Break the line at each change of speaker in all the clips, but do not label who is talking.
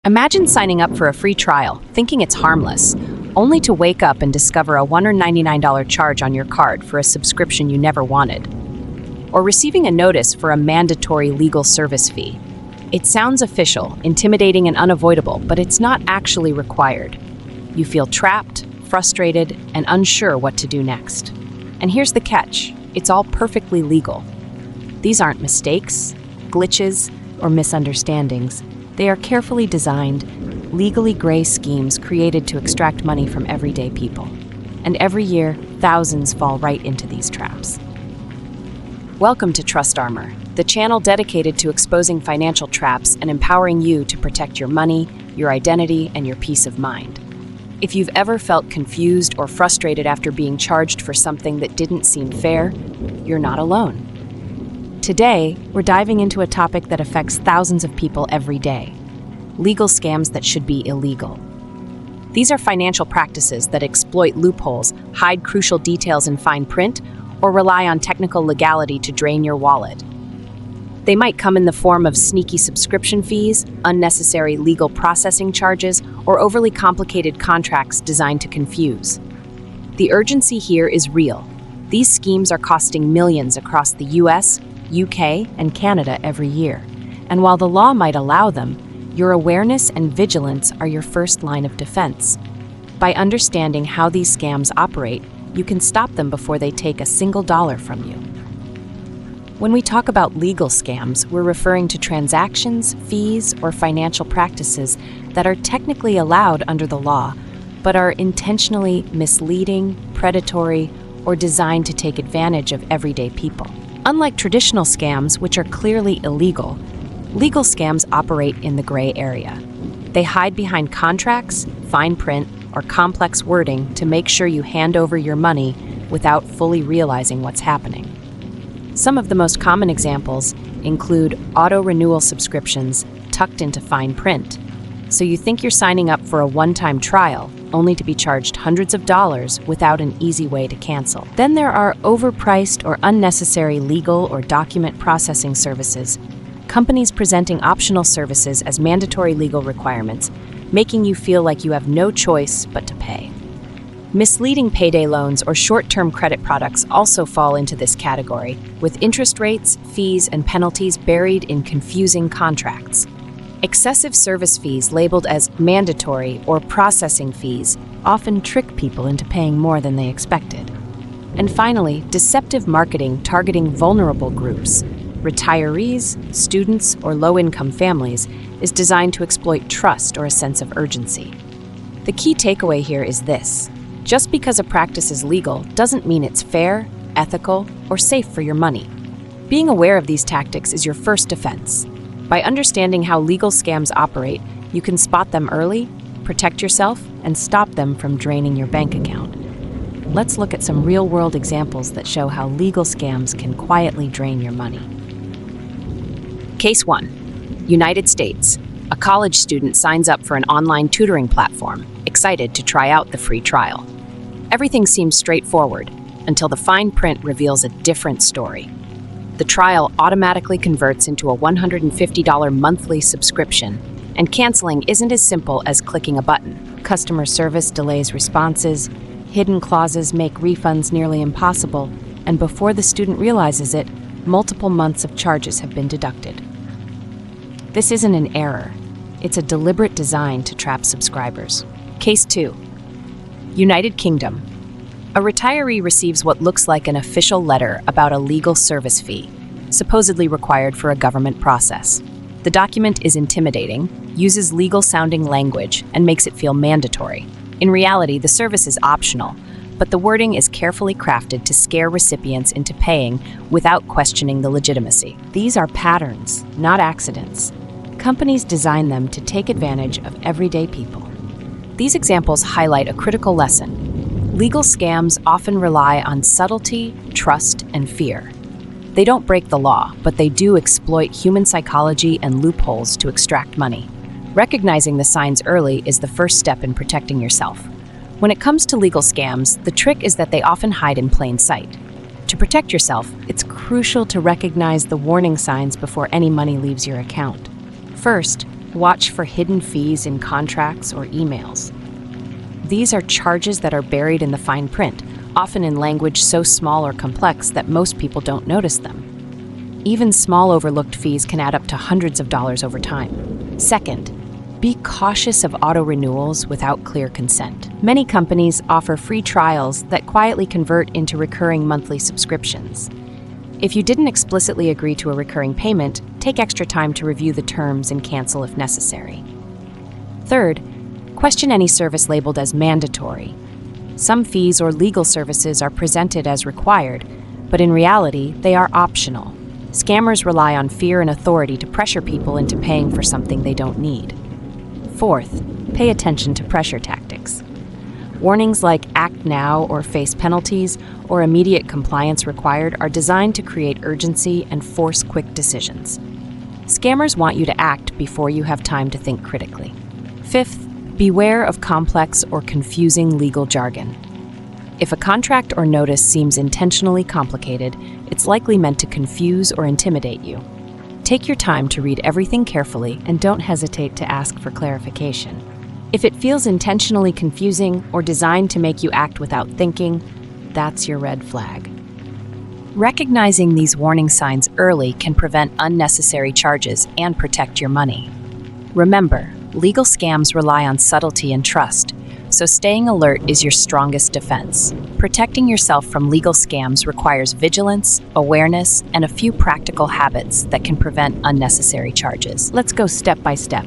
Imagine signing up for a free trial, thinking it's harmless, only to wake up and discover a $199 charge on your card for a subscription you never wanted. Or receiving a notice for a mandatory legal service fee. It sounds official, intimidating, and unavoidable, but it's not actually required. You feel trapped, frustrated, and unsure what to do next. And here's the catch: it's all perfectly legal. These aren't mistakes, glitches, or misunderstandings. They are carefully designed, legally gray schemes created to extract money from everyday people. And every year, thousands fall right into these traps. Welcome to TrustArmor, the channel dedicated to exposing financial traps and empowering you to protect your money, your identity, and your peace of mind. If you've ever felt confused or frustrated after being charged for something that didn't seem fair, you're not alone. Today, we're diving into a topic that affects thousands of people every day: legal scams that should be illegal. These are financial practices that exploit loopholes, hide crucial details in fine print, or rely on technical legality to drain your wallet. They might come in the form of sneaky subscription fees, unnecessary legal processing charges, or overly complicated contracts designed to confuse. The urgency here is real. These schemes are costing millions across the US, UK, and Canada every year. And while the law might allow them, your awareness and vigilance are your first line of defense. By understanding how these scams operate, you can stop them before they take a single dollar from you. When we talk about legal scams, we're referring to transactions, fees, or financial practices that are technically allowed under the law, but are intentionally misleading, predatory, or designed to take advantage of everyday people. Unlike traditional scams, which are clearly illegal, legal scams operate in the gray area. They hide behind contracts, fine print, or complex wording to make sure you hand over your money without fully realizing what's happening. Some of the most common examples include auto-renewal subscriptions tucked into fine print. So you think you're signing up for a one-time trial, only to be charged hundreds of dollars without an easy way to cancel. Then there are overpriced or unnecessary legal or document processing services, companies presenting optional services as mandatory legal requirements, making you feel like you have no choice but to pay. Misleading payday loans or short-term credit products also fall into this category, with interest rates, fees, and penalties buried in confusing contracts. Excessive service fees labeled as mandatory or processing fees often trick people into paying more than they expected. And finally, deceptive marketing targeting vulnerable groups, retirees, students, or low-income families, is designed to exploit trust or a sense of urgency. The key takeaway here is this: just because a practice is legal doesn't mean it's fair, ethical, or safe for your money. Being aware of these tactics is your first defense. By understanding how legal scams operate, you can spot them early, protect yourself, and stop them from draining your bank account. Let's look at some real-world examples that show how legal scams can quietly drain your money. Case 1. United States. A college student signs up for an online tutoring platform, excited to try out the free trial. Everything seems straightforward until the fine print reveals a different story. The trial automatically converts into a $150 monthly subscription, and canceling isn't as simple as clicking a button. Customer service delays responses, hidden clauses make refunds nearly impossible, and before the student realizes it, multiple months of charges have been deducted. This isn't an error. It's a deliberate design to trap subscribers. Case 2. United Kingdom. A retiree receives what looks like an official letter about a legal service fee, supposedly required for a government process. The document is intimidating, uses legal-sounding language, and makes it feel mandatory. In reality, the service is optional, but the wording is carefully crafted to scare recipients into paying without questioning the legitimacy. These are patterns, not accidents. Companies design them to take advantage of everyday people. These examples highlight a critical lesson. Legal scams often rely on subtlety, trust, and fear. They don't break the law, but they do exploit human psychology and loopholes to extract money. Recognizing the signs early is the first step in protecting yourself. When it comes to legal scams, the trick is that they often hide in plain sight. To protect yourself, it's crucial to recognize the warning signs before any money leaves your account. First, Watch for hidden fees in contracts or emails. These are charges that are buried in the fine print, often in language so small or complex that most people don't notice them. Even small overlooked fees can add up to hundreds of dollars over time. Second, be cautious of auto-renewals without clear consent. Many companies offer free trials that quietly convert into recurring monthly subscriptions. If you didn't explicitly agree to a recurring payment, take extra time to review the terms and cancel if necessary. Third, question any service labeled as mandatory. Some fees or legal services are presented as required, but in reality, they are optional. Scammers rely on fear and authority to pressure people into paying for something they don't need. Fourth, pay attention to pressure tactics. Warnings like act now or face penalties or immediate compliance required are designed to create urgency and force quick decisions. Scammers want you to act before you have time to think critically. Fifth, beware of complex or confusing legal jargon. If a contract or notice seems intentionally complicated, it's likely meant to confuse or intimidate you. Take your time to read everything carefully and don't hesitate to ask for clarification. If it feels intentionally confusing or designed to make you act without thinking, that's your red flag. Recognizing these warning signs early can prevent unnecessary charges and protect your money. Remember, legal scams rely on subtlety and trust, so staying alert is your strongest defense. Protecting yourself from legal scams requires vigilance, awareness, and a few practical habits that can prevent unnecessary charges. Let's go step by step.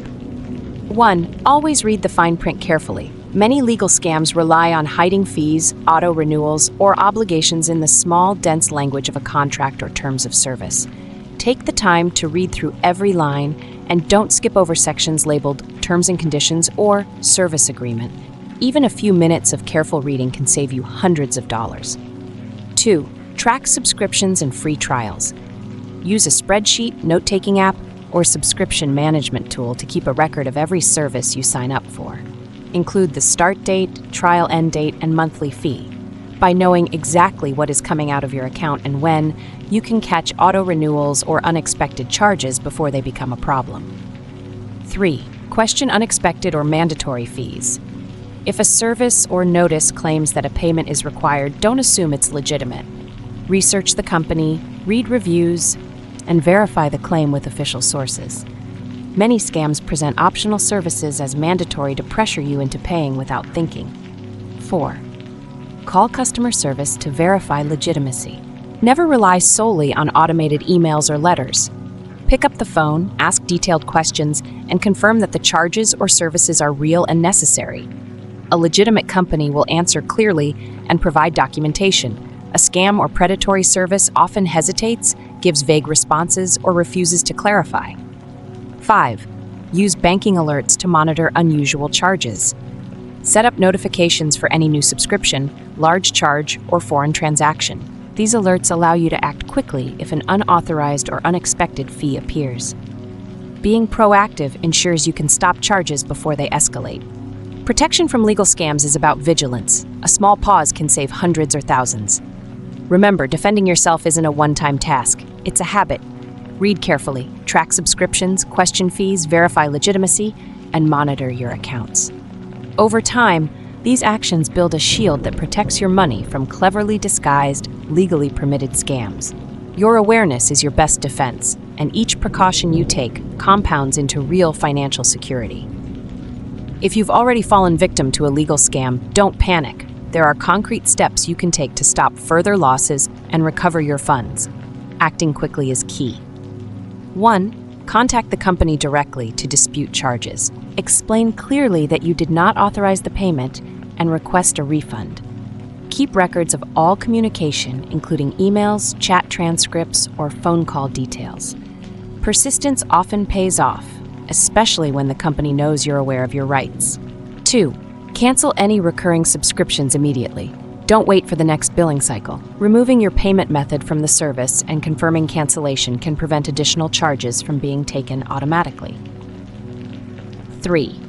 1. Always read the fine print carefully. Many legal scams rely on hiding fees, auto-renewals, or obligations in the small, dense language of a contract or terms of service. Take the time to read through every line and don't skip over sections labeled Terms and Conditions or Service Agreement. Even a few minutes of careful reading can save you hundreds of dollars. 2. Track subscriptions and free trials. Use a spreadsheet, note-taking app, or subscription management tool to keep a record of every service you sign up for. Include the start date, trial end date, and monthly fee. By knowing exactly what is coming out of your account and when, you can catch auto-renewals or unexpected charges before they become a problem. 3. Question unexpected or mandatory fees. If a service or notice claims that a payment is required, don't assume it's legitimate. Research the company, read reviews, and verify the claim with official sources. Many scams present optional services as mandatory to pressure you into paying without thinking. 4. Call customer service to verify legitimacy. Never rely solely on automated emails or letters. Pick up the phone, ask detailed questions, and confirm that the charges or services are real and necessary. A legitimate company will answer clearly and provide documentation. A scam or predatory service often hesitates, gives vague responses, or refuses to clarify. 5. Use banking alerts to monitor unusual charges. Set up notifications for any new subscription, large charge, or foreign transaction. These alerts allow you to act quickly if an unauthorized or unexpected fee appears. Being proactive ensures you can stop charges before they escalate. Protection from legal scams is about vigilance. A small pause can save hundreds or thousands. Remember, defending yourself isn't a one-time task. It's a habit. Read carefully, track subscriptions, question fees, verify legitimacy, and monitor your accounts. Over time, these actions build a shield that protects your money from cleverly disguised, legally permitted scams. Your awareness is your best defense, and each precaution you take compounds into real financial security. If you've already fallen victim to a legal scam, don't panic. There are concrete steps you can take to stop further losses and recover your funds. Acting quickly is key. 1. Contact the company directly to dispute charges. Explain clearly that you did not authorize the payment and request a refund. Keep records of all communication, including emails, chat transcripts, or phone call details. Persistence often pays off, especially when the company knows you're aware of your rights. 2. Cancel any recurring subscriptions immediately. Don't wait for the next billing cycle. Removing your payment method from the service and confirming cancellation can prevent additional charges from being taken automatically. 3.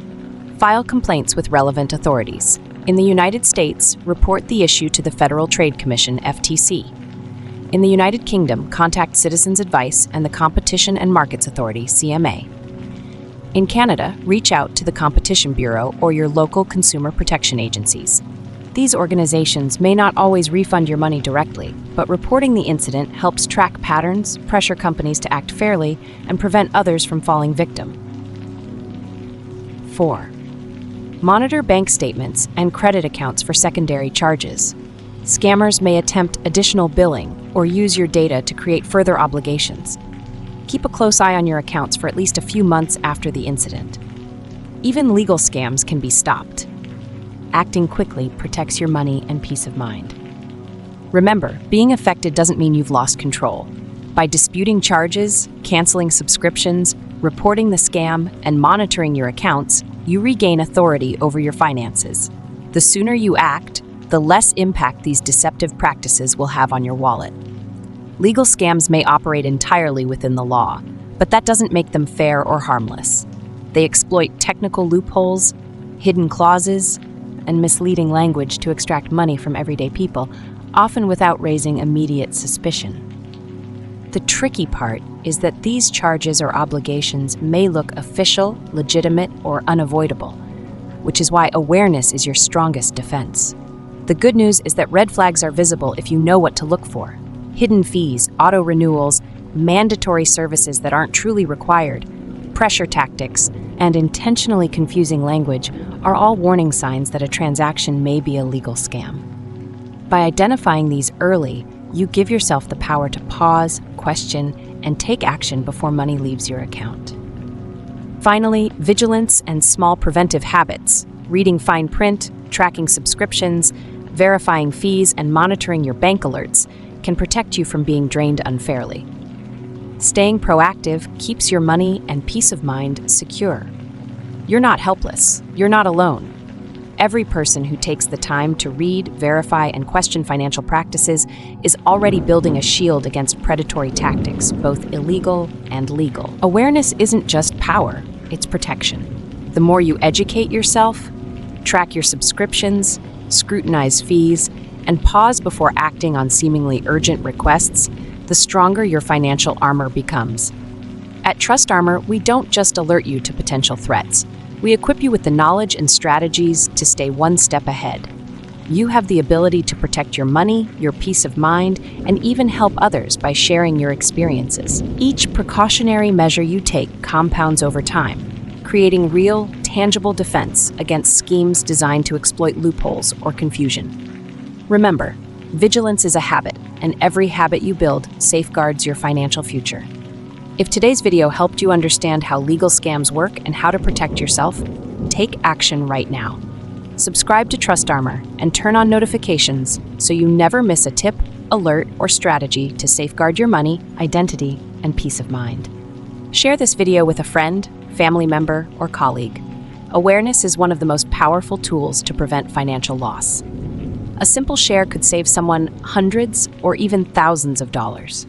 File complaints with relevant authorities. In the United States, report the issue to the Federal Trade Commission, FTC. In the United Kingdom, contact Citizens Advice and the Competition and Markets Authority, CMA. In Canada, reach out to the Competition Bureau or your local consumer protection agencies. These organizations may not always refund your money directly, but reporting the incident helps track patterns, pressure companies to act fairly, and prevent others from falling victim. 4. Monitor bank statements and credit accounts for secondary charges. Scammers may attempt additional billing or use your data to create further obligations. Keep a close eye on your accounts for at least a few months after the incident. Even legal scams can be stopped. Acting quickly protects your money and peace of mind. Remember, being affected doesn't mean you've lost control. By disputing charges, canceling subscriptions, reporting the scam, and monitoring your accounts, you regain authority over your finances. The sooner you act, the less impact these deceptive practices will have on your wallet. Legal scams may operate entirely within the law, but that doesn't make them fair or harmless. They exploit technical loopholes, hidden clauses, and misleading language to extract money from everyday people, often without raising immediate suspicion. The tricky part is that these charges or obligations may look official, legitimate, or unavoidable, which is why awareness is your strongest defense. The good news is that red flags are visible if you know what to look for. Hidden fees, auto-renewals, mandatory services that aren't truly required, pressure tactics, and intentionally confusing language are all warning signs that a transaction may be a legal scam. By identifying these early, you give yourself the power to pause, question, and take action before money leaves your account. Finally, vigilance and small preventive habits, reading fine print, tracking subscriptions, verifying fees, and monitoring your bank alerts can protect you from being drained unfairly. Staying proactive keeps your money and peace of mind secure. You're not helpless. You're not alone. Every person who takes the time to read, verify, and question financial practices is already building a shield against predatory tactics, both illegal and legal. Awareness isn't just power, it's protection. The more you educate yourself, track your subscriptions, scrutinize fees, and pause before acting on seemingly urgent requests, the stronger your financial armor becomes. At TrustArmor, we don't just alert you to potential threats. We equip you with the knowledge and strategies to stay one step ahead. You have the ability to protect your money, your peace of mind, and even help others by sharing your experiences. Each precautionary measure you take compounds over time, creating real, tangible defense against schemes designed to exploit loopholes or confusion. Remember, vigilance is a habit, and every habit you build safeguards your financial future. If today's video helped you understand how legal scams work and how to protect yourself, take action right now. Subscribe to TrustArmor and turn on notifications so you never miss a tip, alert, or strategy to safeguard your money, identity, and peace of mind. Share this video with a friend, family member, or colleague. Awareness is one of the most powerful tools to prevent financial loss. A simple share could save someone hundreds or even thousands of dollars.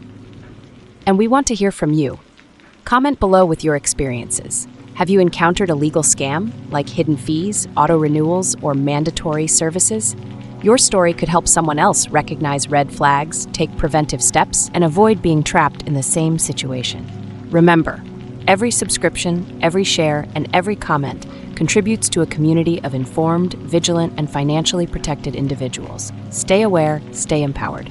And we want to hear from you. Comment below with your experiences. Have you encountered a legal scam, like hidden fees, auto-renewals, or mandatory services? Your story could help someone else recognize red flags, take preventive steps, and avoid being trapped in the same situation. Remember, every subscription, every share, and every comment contributes to a community of informed, vigilant, and financially protected individuals. Stay aware, stay empowered.